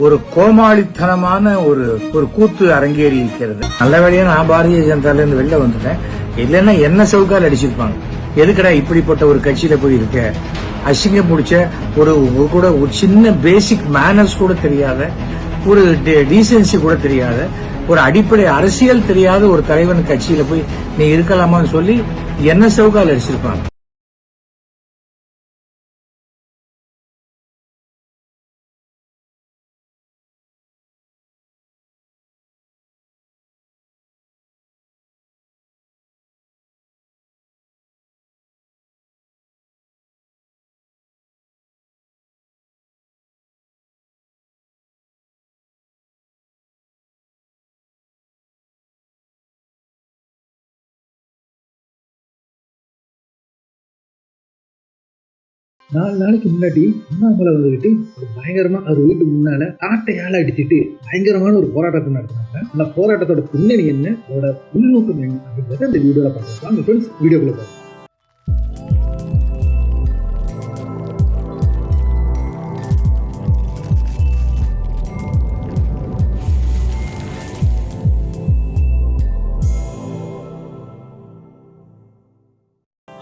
ஒரு கோமாளித்தனமான ஒரு கூத்து அரங்கேறி இருக்கிறது. நல்ல வேலையா நான் பாரதிய ஜனதால இருந்து வெளில வந்துட்டேன். இல்லைன்னா என்ன சவுக்கால் அடிச்சிருப்பாங்க. எதுக்கடா இப்படிப்பட்ட ஒரு கட்சியில போய் இருக்க, அசிங்கம் முடிச்ச ஒரு கூட ஒரு சின்ன பேசிக் மேனர்ஸ் கூட தெரியாத, ஒரு டீசென்சி கூட தெரியாத, ஒரு அடிப்படை அரசியல் தெரியாத ஒரு தலைவன் கட்சியில போய் நீ இருக்கலாமான்னு சொல்லி என்ன சவுக்கால் அடிச்சிருப்பாங்க. நாலு நாளைக்கு முன்னாடி அண்ணாமலை வந்துகிட்டு பயங்கரமா அவர் வீட்டுக்கு முன்னால ஆட்டையால அடிச்சுட்டு பயங்கரமான ஒரு போராட்டத்தை நடத்தினாங்க. அந்த போராட்டத்தோட பின்னணி என்ன, அதோட உள்நோக்கம் என்ன அப்படின்றத இந்த வீடியோல பார்க்கலாம். வீடியோக்குள்ள பார்க்கலாம்.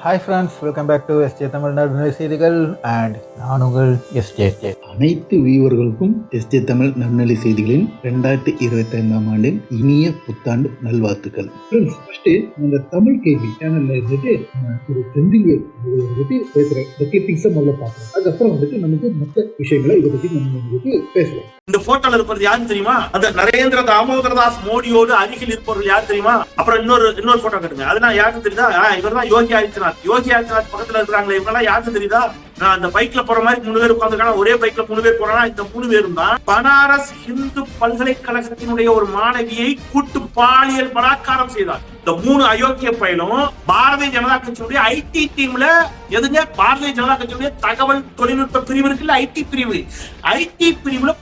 Hi friends, welcome back to SJ Tamil நடுநிலை செய்திகள் அண்ட் நான் உங்கள் எஸ்ஜே. அனைத்து வியூவர்களுக்கும் எஸ்ஜே தமிழ் நடுநிலை செய்திகளின் 2025ஆம் ஆண்டின் இனிய புத்தாண்டு நல்வாழ்த்துக்கள். ஃபர்ஸ்ட் இந்த தமிழ் கேள்வி சேனல்ல இருந்துட்டு ஒரு செந்திலியல் வந்துட்டு பேசுற கிளிப்பிங்ஸை முதல்ல பார்க்கலாம். அதுக்கப்புறம் வந்துட்டு நமக்கு மற்ற விஷயங்களை இதை பத்தி நம்ம வந்துட்டு பேசலாம். இந்த போட்டோல இருப்பது யாரு தெரியுமா? அந்த நரேந்திர தாமோதரதாஸ் மோடியோடு அருகில் இருப்பவர்கள் யாரு தெரியுமா? அப்புறம் இன்னொரு போட்டோ கட்டுங்க. அதெல்லாம் யாருக்கு தெரியுதா? இவர் தான் யோகி ஆதித்யநாத் பக்கத்துல இருக்கிறாங்களே, இவங்க எல்லாம் யாருக்கு தெரியுதா? அந்த பைக்ல போற மாதிரி 3 பேர் உட்காந்துருக்காங்க. ஒரே பைக்ல 3 பேர் போறாங்க. இந்த 3 பேரும் தான் பனாரஸ் இந்து பல்கலைக்கழகத்தினுடைய ஒரு மாணவியை கூட்டு பாலியல் பலாத்காரம் செய்தார். இந்த 3 அயோக்கிய பயிலும் பாரதிய ஜனதா கட்சியுடைய ஐடி டீம்ல, எதுங்க, பாரதிய ஜனதா கட்சியுடைய தகவல் தொழில்நுட்ப பிரிவு இருக்குல்ல, ஐடி பிரிவுல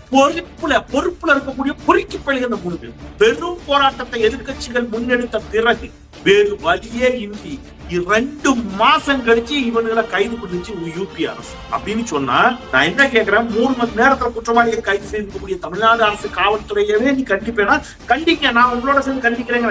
பொறுப்புல இருக்கக்கூடிய பொறுக்கி பயிலுங்க. இந்த 3 பேர் பெரும் போராட்டத்தை எதிர்கட்சிகள் முன்னெடுத்த பிறகு வேறு வழியே இன்றி 2 மாசம் கழிச்சு இவனுங்களை கைது பண்ணிச்சு யூபி அரசு அப்படின்னு சொன்னா, நான் என்ன கேட்கிறேன், 3 மணி நேரத்துல குற்றவாளிகள் கைது செய்திருக்கக்கூடிய தமிழ்நாடு அரசு காவல்துறையவே நீ கண்டிப்பேனா? கண்டிக்க, நான் உங்களோட சேர்ந்து கண்டிக்கிறேன்.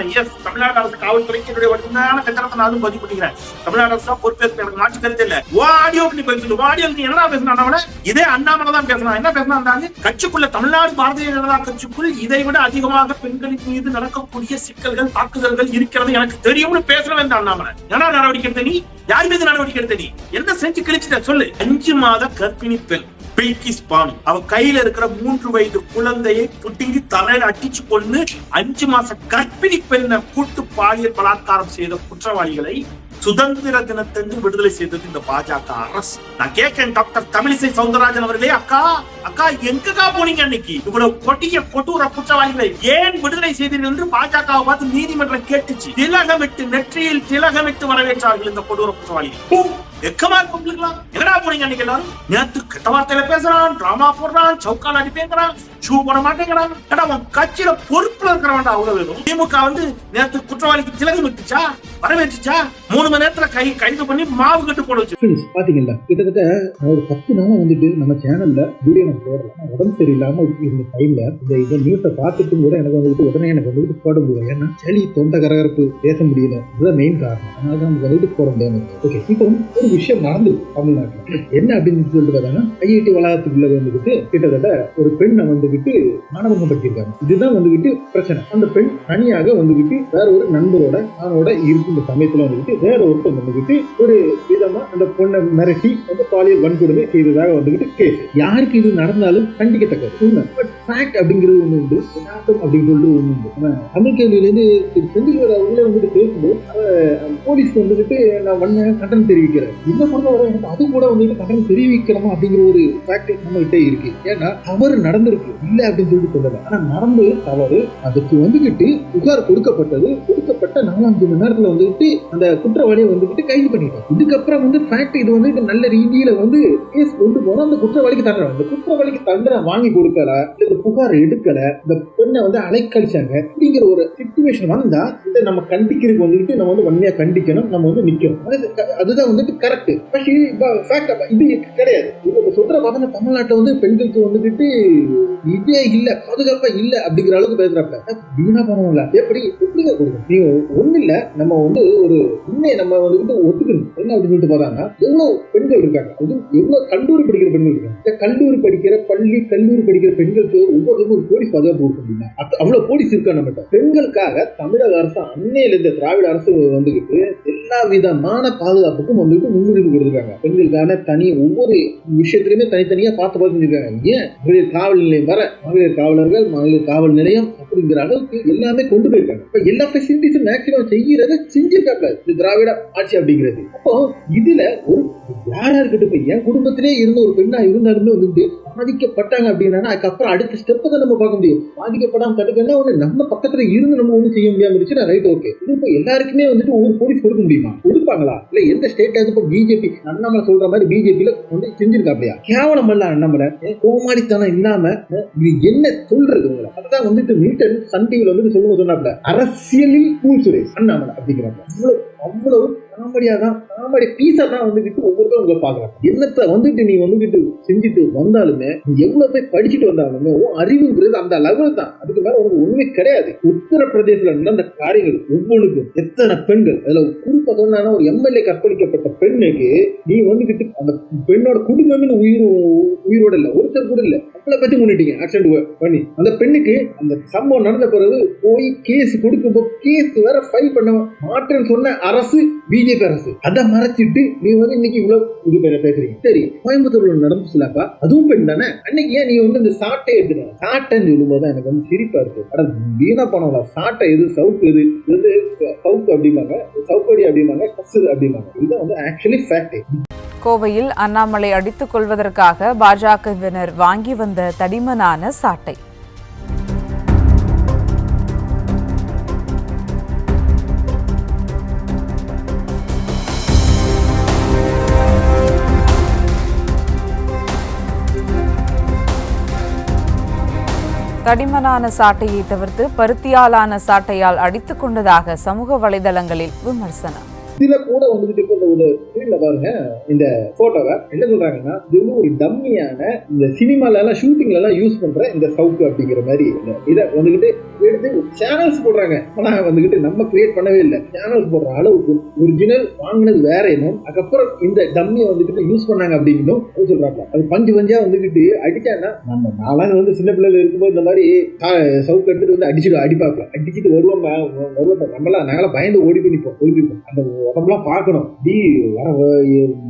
தமிழ்நாடு அரசு காவல்துறைக்கு என்னுடைய வலிமையான கட்டணத்தை நானும் பதிவு பண்ணிக்கிறேன். தமிழ்நாடு அரசு தான் பொறுப்பேற்க எனக்கு மாற்று கருத்து இல்ல. ஆடியோ நீ பேசிட்டு ஆடியோ நீ என்ன பேசினா? இதே அண்ணாமலை தான் பேசினா. என்ன பேசினா? கட்சிக்குள்ள, தமிழ்நாடு பாரதிய ஜனதா கட்சிக்குள் இதை விட அதிகமாக பெண்களின் மீது நடக்கக்கூடிய சிக்கல்கள், தாக்குதல்கள் இருக்கிறது எனக்கு தெரியும்னு பேசுறேன் இந்த அண்ணாமலை. நடவடிக்கை எடுத்த நீ, யார் மீது நடவடிக்கை எடுத்த நீ? என்ன செஞ்சு கிழிச்சிட்ட சொல்லு. 5 மாத கர்ப்பிணி பெண் பில்கிஸ் பானு, அவ கையில இருக்கிற 3 வயது குழந்தையை புட்டிங்கி தலையில அடிச்சு கொண்டு 5 மாச கர்ப்பிணி பெண்ணை கூட்டு பாலியல் பலாத்காரம் செய்த குற்றவாளிகளை சுதந்திர தினத்தன்று விடுதலை செய்தது இந்த பாஜக அரசு. நான் கேட்கிறேன், டாக்டர் தமிழிசை சவுந்தரராஜன் அவர்களே, அக்கா எங்கக்கா போனீங்க? அன்னைக்கு இவ்வளவு கொடூர குற்றவாளிகளை ஏன் விடுதலை செய்தீர்கள் என்று பாஜகவை பார்த்து நீதிமன்றம் கேட்டுச்சு. நெற்றியில் திலகமிட்டு வரவேற்றார்கள் இந்த கொடூர குற்றவாளிகள். வெக்கமா இருக்கலாம். எங்கடா போனீங்க அன்னைக்கு எல்லாரும்? நேற்று கெட்ட வார்த்தையில பேசுறான், டிராமா போடுறான், சவுக்கால் அடிப்பேங்கிறான், ஷூ போட மாட்டேங்கிறான். கட்சியில பொறுப்புல இருக்கிறவன்டா அவ்வளவு வேணும். திமுக நேற்று குற்றவாளிக்கு திலகம் விட்டுச்சா, வரவேற்றுச்சா? 3 மணி நேரத்துல கைது பண்ணி மாவு கட்டு போட வச்சு. பாத்தீங்களா, கிட்டத்தட்ட ஒரு 10 நாளா வந்துட்டு நம்ம சேனல்ல வீடியோ நம்ம போடலாம். உடம்பு சரியில்லாம இருந்த டைம்ல இந்த நியூஸை பார்த்துட்டும் கூட எனக்கு வந்துட்டு உடனே எனக்கு வந்துட்டு போட முடியல. ஏன்னா சளி, தொண்டை கரகரப்பு, பேச முடியல. இதுதான் மெயின் காரணம். அதனால நமக்கு வந்துட்டு போட முடியாது. ஓகே, இப்போ ஒரு விஷயம் நடந்து தமிழ்நாட்டுல என்ன அப்படின்னு சொல்லிட்டு பார்த்தா, ஐஐடி வளாகத்துக்குள்ள வந்துட்டு கிட்டத்தட்ட ஒரு பெண்ணை வந்துகிட்டு மாணவங்க பற்றிருக்காங்க. இதுதான் வந்துகிட்டு பிரச்சனை. அந்த பெண் தனியாக வந்துகிட்டு வேற ஒரு நண்பரோட அவனோட இருக்கின்ற சமயத்துல வந்துகிட்டு வேற ஒருத்தர் வந்துகிட்டு ஒரு விதமா அந்த பொண்ணை மிரட்டி அந்த பாலியல் வன்கொடுமை செய்ததாக வந்துகிட்டு கேஸ். யாருக்கு இது நடந்தாலும் கண்டிக்கத்தக்கது உண்மை. பட் ஃபேக்ட் அப்படிங்கிறது ஒண்ணு உண்டு, அப்படின்னு சொல்லிட்டு ஒண்ணு உண்டு. தமிழ் கேள்வியிலேருந்து செந்தில் அவங்களே வந்துட்டு பேசும்போது போலீஸ் வந்துகிட்டு நான் வண்ண கண்டனம் தெரிவிக்கிறேன். என்ன பொறுத்தவரை எனக்கு அது கூட வந்துட்டு கண்டனம் தெரிவிக்கணுமா அப்படிங்கிற ஒரு ஃபேக்ட் நம்ம கிட்ட இருக்கு. ஏன்னா தவறு நடந்திருக்கு, இல்ல அப்படின்னு சொல்லிட்டு சொல்லல. ஆனா நடந்து தவறு, அதுக்கு வந்துகிட்டு புகார் கொடுக்கப்பட்ட 4-5 மணி நேரத்துல வந்துட்டு அந்த குற்றவாளியை வந்துட்டு கைது பண்ணிட்டாங்க. இதுக்கப்புறம் ஃபேக்ட் இது வந்துட்டு நல்ல ரீதியில கேஸ் கொண்டு போறோம். அந்த குற்றவாளிக்கு தண்டனை வாங்கி கொடுக்கல, இந்த புகார் எடுக்கல, இந்த பெண்ணை வந்து அலைக்கழிச்சாங்க அப்படிங்கிற ஒரு சிச்சுவேஷன் வந்தா இதை நம்ம கண்டிக்கிறதுக்கு வந்துட்டு நம்ம வந்து வன்மையா கண்டிக்கணும், நம்ம வந்து நிக்கணும். அதுதான் வந்துட்டு கரெக்ட். இது கிடையாது. இப்ப சொல்ற பார்த்தா தமிழ்நாட்டை வந்து பெண்களுக்கு வந்துட்டு இதே இல்ல, பாதுகாப்பா இல்ல அப்படிங்கிற அளவுக்கு பேசுறாப்ப வீணா பணம்ல எப்படிங்க கொடுக்கும்? நீங்க ஒண்ணு இல்ல, நம்ம வந்து ஒரு உண்மையை நம்ம வந்து ஒத்துக்கணும். என்ன அப்படின்னு சொல்லிட்டு பார்த்தாங்கன்னா எவ்வளவு பெண்கள் இருக்காங்க, அது எவ்வளவு கல்லூரி படிக்கிற பெண்கள் இருக்காங்க. இந்த கல்லூரி படிக்கிற கல்லூரி படிக்கிற பெண்களுக்கு ஒவ்வொருக்கும் ஒரு போலீஸ் பாதுகாப்பு கொடுக்கணும். அவ்வளவு போலீஸ் இருக்கா நம்ம பெண்களுக்காக தமிழக அரசு அன்னையில இந்த திராவிட அரசு வந்துகிட்டு எல்லா விதமான பாதுகாப்புக்கும் வந்துட்டு முன்னுரிமை கொடுத்துருக்காங்க. பெண்களுக்கான தனி ஒவ்வொரு விஷயத்திலுமே தனித்தனியா பார்த்து செஞ்சிருக்காங்க. ஏன் மகளிர் காவல் நிலையம் வர மகளிர் காவலர்கள், மகளிர் காவல் நிலையம் அப்படிங்கிற அளவுக்கு எல்லாமே கொண்டு போயிருக்காங்க. இப்ப எல்லா ஃபெசிலிட்டிஸும் மேக்சிமம் செய்யறத செஞ்சிருக்காங்க இந்த திராவிட ஆட்சி அப்படிங்கிறது. அப்போ இதுல ஒரு யாரா இருக்கட்டும், என் குடும்பத்திலே இருந்த ஒரு பெண்ணா இருந்தாலுமே வந்துட்டு பாதிக்கப்பட்டாங்க அப்படின்னா அதுக்கப்புறம் அடுத்த ஸ்டெப் தான் நம்ம பார்க்க முடியும். பாதிக்கப்படாம தடுக்கணும்னா ஒண்ணு நம்ம பக்கத்துல இருந்து நம்ம ஒண்ணும் செய்ய முடியாம இருந்துச்சுன்னா ரைட், ஓகே. இது இப்ப எல்லாருக்குமே வந்துட்டு ஒரு போலீஸ் கொடுக்க முடியுமா? கொடுப்பாங்களா? இல்ல எந்த ஸ்டேட் இப்ப பிஜேபி அண்ணாமலை சொல்ற மாதிரி பிஜேபியில வந்து செஞ்சிருக்காப்லையா? கேவலம் அல்ல அண்ணாமலை, கோமாளித்தனம் இல்லாம இது என்ன சொல்றது உங்களை? அதான் வந்துட்டு மீட்டர் சன் டிவில வந்துட்டு சொல்லுங்க சொன்னாப்ல, அரசியலில் கூல் சுரேஷ் அண்ணாமலை அப்படிங்கிறாங்க. அவ்வளவு காமெடியா தான், காமெடி பீஸா தான் வந்துட்டு ஒவ்வொருத்தரும் உங்களை பாக்குறாங்க. என்னத்தை வந்துட்டு நீ வந்துட்டு செஞ்சுட்டு வந்தாலுமே, நீ எவ்வளவு போய் படிச்சுட்டு வந்தாலுமே அறிவுங்கிறது அந்த லெவல் தான், அதுக்கு மேல உனக்கு ஒண்ணுமே கிடையாது. உத்தரப்பிரதேசல நடந்த காரியங்கள் ஒவ்வொன்றுக்கும் எத்தனை பெண்கள், அதுல குறிப்பா சொன்னா ஒரு எம்எல்ஏ கற்பழிக்கப்பட்ட பெண்ணுக்கு நீ வந்துட்டு அந்த பெண்ணோட குடும்பமே உயிரோட இல்ல, ஒருத்தர் கூட இல்ல, அவளை பத்தி முன்னிட்டீங்க ஆக்சிடென்ட் பண்ணி. அந்த பெண்ணுக்கு அந்த சம்பவம் நடந்த பிறகு போய் கேஸ் கொடுக்கும்போது கேஸ் வேற ஃபைல் பண்ண மாட்டேன்னு சொன்ன அரசு பிஜேபி அரசு. அதை மறைச்சிட்டு நீ வந்து இன்னைக்கு இவ்வளவு இது பேர பேசுறீங்க. சரி, கோயம்புத்தூர்ல நடந்துச்சுலப்பா, அதுவும் பெண் தானே. அன்னைக்கு ஏன் நீ வந்து இந்த சாட்டை எடுத்துக்க? சாட்டைன்னு சொல்லும்போது எனக்கு வந்து சிரிப்பா இருக்கு. ஆனா வீணா போனவங்களா சாட்டை எது, சவுக்கு எது, எது சவுக்கு அப்படிம்பாங்க, சவுக்கடி அப்படிம்பாங்க, கசுறு அப்படிம்பாங்க. இதுதான் வந்து ஆக்சுவலி ஃபேக்ட். கோவையில் அண்ணாமலை அடித்துக் கொள்வதற்காக பாஜகவினர் வாங்கி வந்த தடிமனான சாட்டை. தடிமனான சாட்டையை தவிர்த்து பருத்தியாலான சாட்டையால் அடித்துக் கொண்டதாக சமூக வலைதளங்களில் விமர்சனம். இதுல கூட வந்துட்டு இப்ப ஒரு ஸ்கிரீன்ல பாருங்க, இந்த போட்டோவை என்ன சொல்றாங்கன்னா, இது வந்து ஒரு டம்மியான இந்த சினிமால எல்லாம் ஷூட்டிங்ல எல்லாம் யூஸ் பண்ற இந்த சவுக்கு அப்படிங்கிற மாதிரி இதை வந்துகிட்டு எடுத்து சேனல்ஸ் போடுறாங்க. ஆனா வந்துகிட்டு நம்ம கிரியேட் பண்ணவே இல்லை, சேனல்ஸ் போடுற அளவுக்கு ஒரிஜினல் வாங்கினது வேற என்னும், அதுக்கப்புறம் இந்த டம்மியை வந்துகிட்டு யூஸ் பண்ணாங்க அப்படிங்கிறதும் சொல்றாங்க. அது பஞ்சு பஞ்சா வந்துகிட்டு அடிச்சாங்கன்னா, நம்ம நாளாக வந்து சின்ன பிள்ளைல இருக்கும்போது இந்த மாதிரி சவுக்கு எடுத்துட்டு வந்து அடிப்பாங்க, அடிச்சுட்டு வருவோம் நம்மளாம் நாங்களாம் பயந்து ஓடி போய் நிற்போம். அந்த உடம்புலாம் பார்க்கணும்,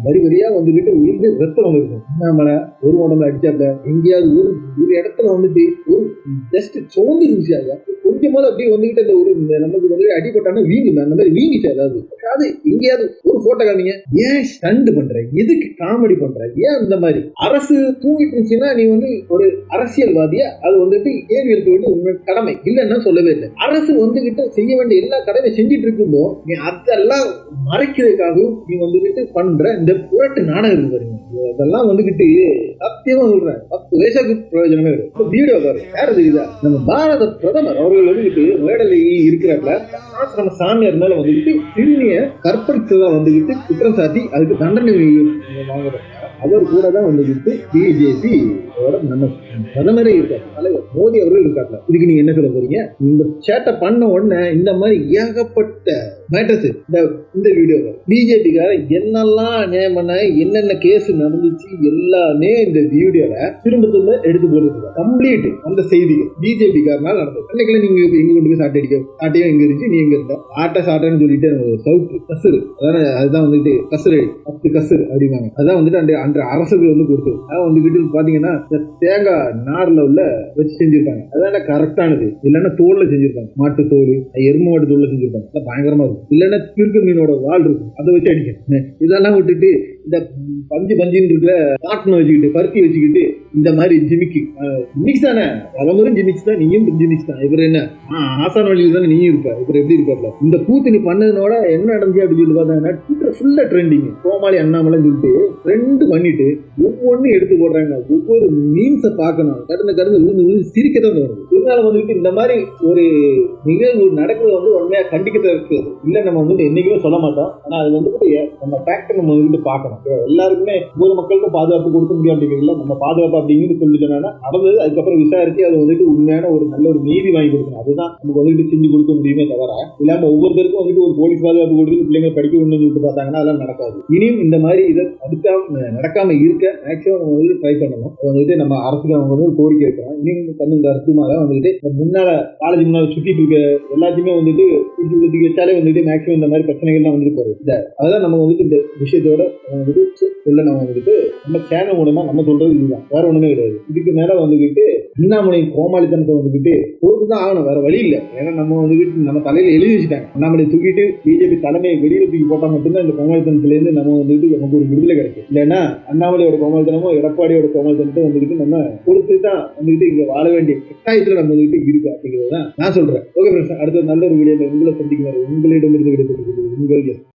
வரி வரியா வந்துகிட்டு உயிர்ந்து ரத்தம் வந்துருக்கும். நம்மள ஒரு உடம்புல அடிச்சாப்ல எங்கேயாவது ஒரு இடத்துல வந்துட்டு ஒரு ஜஸ்ட் சோந்து இருந்துச்சு, கொஞ்சமாவது அப்படியே வந்துகிட்டு அந்த ஒரு நமக்கு வந்து அடிபட்டாலும் வீங்குமே, அந்த மாதிரி வீங்கிச்சு. அதாவது எங்கேயாவது ஒரு போட்டோ காமிங்க, ஏன் ஸ்டண்ட் பண்ற, எதுக்கு காமெடி பண்ற, ஏன் இந்த மாதிரி அரசு தூங்கிட்டு இருந்துச்சுன்னா நீ வந்து ஒரு அரசியல்வாதியா அது வந்துட்டு கேள்வி எடுக்க வேண்டிய உண்மை கடமை இல்லைன்னா சொல்லவே இல்லை. அரசு வந்துகிட்டு செய்ய வேண்டிய எல்லா கடமை செஞ்சுட்டு இருக்கும்போது நீ அதெல்லாம் மறைக்கிறதுக்காகவும் நீ வந்துகிட்டு பண்ற இந்த புரட்டு நாடகம் பாருங்க, அதெல்லாம் வந்துகிட்டு சத்தியமா சொல்றேன் 10 வயசுக்கு பிரயோஜனமே வரும். வீடியோ பாருங்க, யாரு தெரியுதா, நம்ம பாரத பிரதமர் அவர்கள் வந்துகிட்டு மேடலில் இருக்கிறப்ப ஆசிரம சாமியார் மேல வந்துகிட்டு சிறுமிய கற்பழித்ததா வந்துகிட்டு குற்றம் சாட்டி அதுக்கு தண்டனை வாங்குறாங்க. அவர் கூட தான் வந்துகிட்டு பிஜேபி நம்ம பிரதமரே இருக்காரு, தலைவர் மோடி அவர்கள் இருக்காங்க. இதுக்கு நீங்க என்ன சொல்ல போறீங்க? இந்த சேட்டை பண்ண உடனே இந்த மாதிரி ஏகப்பட்ட மேட்டர்ஸ் இந்த வீடியோ பிஜேபிக்கார என்னெல்லாம் பண்ண என்னென்ன கேஸ் நடந்துச்சு எல்லாமே இந்த வீடியோல திரும்ப எடுத்து போட்டு கம்ப்ளீட் அந்த செய்திகள் பிஜேபிக்காரனால நடந்தது. அன்னைக்குல நீங்க எங்க கொண்டு போய் சாட்டை அடிக்க, சாட்டையும் எங்க இருந்துச்சு, நீ எங்க இருந்த சாட்டைன்னு சொல்லிட்டு சவுக்கு கசுறு, அதான அதுதான் வந்துட்டு கசுறு 10 கசுறு அப்படிங்காங்க. அதான் வந்துட்டு அந்த அரசுகள் வந்து கொடுத்தது. அதான் வந்துகிட்டு பாத்தீங்கன்னா தேங்காய் நார்ல உள்ள வச்சு செஞ்சிருப்பாங்க, அதான் கரெக்டானது. இல்லைன்னா தோல்ல செஞ்சிருப்பாங்க, மாட்டு தோல், எருமை மாட்டு தோல்ல செஞ்சிருப்பாங்க, பயங்கரமா இருக்கும். இல்லைன்னா கிறுக்கு மீனோட வால் இருக்கும், அதை வச்சு அடிக்கணும். இதெல்லாம் விட்டுட்டு இந்த பஞ்சுன்னு இருக்கிற காட்டனை வச்சுக்கிட்டு பருத்தி வச்சுக்கிட்டு இந்த மாதிரி ஜிமிக்கு ஜிமிக்ஸ் தானே, பலமுறை ஜிமிக்ஸ் தான், நீயும் ஜிமிக்ஸ் தான். இவர் என்ன ஆசான வழியில் தானே நீயும் இருப்ப, இவர் எப்படி இருப்பாப்ல? இந்த கூத்து நீ பண்ணதுனோட என்ன நடந்துச்சு அப்படின்னு சொல்லி பார்த்தா ட்விட்டர் ஃபுல்லா ட்ரெண்டிங், கோமாளி அண்ணாமலைன்னு சொல்லிட்டு 2 பண்ணிட்டு ஒவ்வொன்றும் எடுத்து போடுறாங்க. ஒவ்வொரு மீம்ஸை பார்க்கணும், கடந்து விழுந்து சிரிக்கதான் தோணுது. இதனால வந்துட்டு இந்த மாதிரி ஒரு நிகழ்வு நடக்கிறது வந்து உண்மையா கண்டிக்கத்தற்கு இல்ல, நம்ம வந்துட்டு என்னைக்குமே சொல்ல மாட்டோம். ஆனா அது வந்துட்டு நம்ம ஃபேக்டர் நம்ம வந்துட்டு பார்க்கணும். எல்லாருக்குமே ஒவ்வொரு மக்களுக்கும் பாதுகாப்பு கொடுக்க முடியும் அப்படிங்கிறதுல நம்ம பாதுகாப்பு அப்படிங்கிறது சொல்லிட்டோம்னா நடந்தது, அதுக்கப்புறம் விசாரிச்சு அது வந்துட்டு உண்மையான ஒரு நல்ல ஒரு நீதி வாங்கி கொடுக்கணும். அதுதான் நமக்கு வந்துட்டு செஞ்சு கொடுக்க முடியுமே தவிர இல்லாம ஒவ்வொருத்தருக்கும் வந்துட்டு ஒரு போலீஸ் பாதுகாப்பு கொடுத்து பிள்ளைங்க படிக்க ஒண்ணு சொல்லிட்டு பார்த்தாங்கன்னா அதெல்லாம் நடக்காது. இனியும் இந்த மாதிரி இதை நடக்காம இருக்க மேக்சிமம் நம்ம வந்துட்டு ட்ரை பண்ணணும். வந்துட்டு நம்ம அரசுக்கு அவங்க வந்து கோரிக்கை வைக்கிறோம். இனியும் கண்ணு அரசுமாக வந்துட்டு முன்னால காலேஜ் முன்னால சுத்திட்டு இருக்க எல்லாத்தையுமே வந்துட்டு வச்சாலே வந்துட்டு மேக்சிமம் இந்த மாதிரி பிரச்சனைகள்லாம் வந்துட்டு போறது. அதான் நம்ம வந்துட்டு இந்த விஷயத்தோட வந்துட்டு சொல்ல நம்ம வந்துட்டு நம்ம சேனல் மூலமா நம்ம சொல்றது இதுதான், வேற ஒண்ணுமே கிடையாது. இதுக்கு மேல வந்துகிட்டு அண்ணாமலை கோமாளித்தனத்தை வந்துகிட்டு பொறுத்துதான் ஆகணும், வேற வழி இல்லை. ஏன்னா நம்ம வந்துகிட்டு நம்ம தலையில எழுதி வச்சுட்டாங்க. அண்ணாமலை தூக்கிட்டு பிஜேபி தலைமையை வெளியில தூக்கி போட்டா மட்டும்தான் இந்த கோமாளித்தனத்துல இருந்து நம்ம வந்துட்டு நமக்கு ஒரு விடுதலை கிடைக்கும். இல்லைன்னா அண்ணாமலையோட கோமாளித்தனமோ எடப்பாடியோட கோமாளித்தனத்தை வந்துகிட்டு நம்ம பொறுத்து தான் வந்துகிட்டு இங்க வாழ வேண்டிய கட்டாயத்துல நம்ம வந்துகிட்டு இருக்கு அப்படிங்கிறது தான் நான் சொல்றேன். ஓகே ஃப்ரெண்ட்ஸ், அடுத்த நல்ல ஒரு வீடியோல உங்களை சந்திக்கும் உங்களிடமிருந்து விடைபெறுகிறது உங்கள் எஸ்.